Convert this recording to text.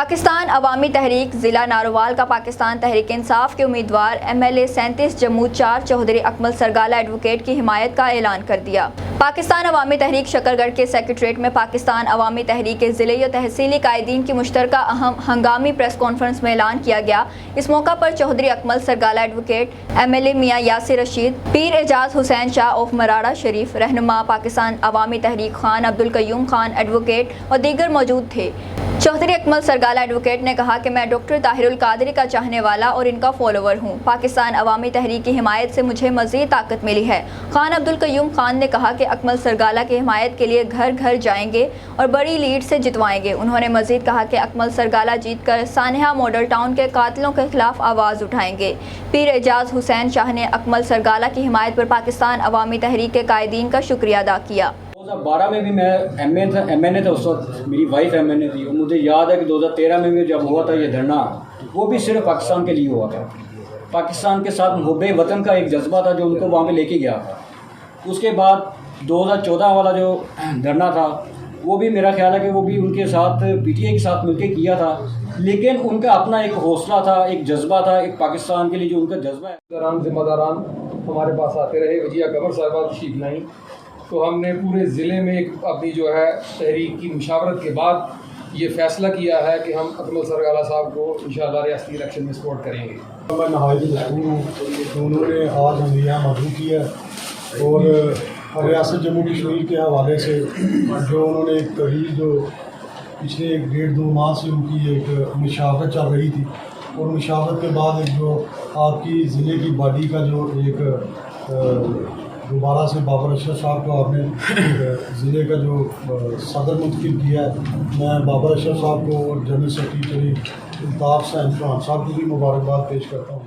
پاکستان عوامی تحریک ضلع ناروال کا پاکستان تحریک انصاف کے امیدوار MLA 37 جموں 4 چوہدری اکمل سرگالہ ایڈوکیٹ کی حمایت کا اعلان کر دیا۔ پاکستان عوامی تحریک شکرگڑھ کے سیکریٹریٹ میں پاکستان عوامی تحریک کے ضلعی و تحصیلی قائدین کی مشترکہ اہم ہنگامی پریس کانفرنس میں اعلان کیا گیا۔ اس موقع پر چوہدری اکمل سرگالہ ایڈوکیٹ، MLA میاں یاسر رشید، پیر اعجاز حسین شاہ آف مرارہ شریف، رہنما پاکستان عوامی تحریک خان عبدالقیوم خان ایڈوکیٹ اور دیگر موجود تھے۔ چوہدری اکمل سرگالہ ایڈوکیٹ نے کہا کہ میں ڈاکٹر طاہر القادری کا چاہنے والا اور ان کا فالوور ہوں۔ پاکستان عوامی تحریک کی حمایت سے مجھے مزید طاقت ملی ہے۔ خان عبدالقیوم خان نے کہا کہ اکمل سرگالہ کی حمایت کے لیے گھر گھر جائیں گے اور بڑی لیڈ سے جتوائیں گے۔ انہوں نے مزید کہا کہ اکمل سرگالہ جیت کر سانحہ ماڈل ٹاؤن کے قاتلوں کے خلاف آواز اٹھائیں گے۔ پیر اعجاز حسین شاہ نے اکمل سرگالہ کی حمایت پر پاکستان عوامی تحریک کے قائدین کا شکریہ ادا کیا۔ 2012 میں بھی میں ایم این اے تھا، اس وقت میری وائف ایم این اے تھی، اور مجھے یاد ہے کہ 2013 میں بھی جب ہوا تھا یہ دھرنا، وہ بھی صرف پاکستان کے لیے ہوا تھا۔ پاکستان کے ساتھ محب وطن کا ایک جذبہ تھا جو ان کو وہاں پہ لے کے گیا تھا۔ اس کے بعد 2014 والا جو دھرنا تھا وہ بھی میرا خیال ہے کہ وہ بھی ان کے ساتھ PTI کے ساتھ مل کے کیا تھا، لیکن ان کا اپنا ایک حوصلہ تھا، ایک جذبہ تھا، ایک پاکستان کے لیے جو ان کا جذبہ ہے۔ ذمہ داران ہمارے پاس آتے رہے، وجیہ قمر صاحبہ تشریف لائیں، تو ہم نے پورے ضلع میں ایک اپنی جو ہے تحریک کی مشاورت کے بعد یہ فیصلہ کیا ہے کہ ہم اکمل سرگالہ صاحب کو انشاءاللہ ریاستی الیکشن میں سپورٹ کریں گے۔ میں نہایت مشکور ہوں کہ انہوں نے آج ہمیں یہاں مدعو کیا اور ریاست جموں کشمیر کے حوالے سے جو انہوں نے ایک تحریک جو پچھلے 1.5-2 ماہ سے ان کی ایک مشاورت چل رہی تھی، اور مشاورت کے بعد ایک جو آپ کی ضلع کی باڈی کا جو ایک دوبارہ سے بابر اشرف صاحب کو آپ نے ضلع کا جو صدر منتخب کیا ہے، میں بابر اشرف صاحب کو اور جنرل سیکریٹری الطاف صاحب کو بھی مبارکباد پیش کرتا ہوں۔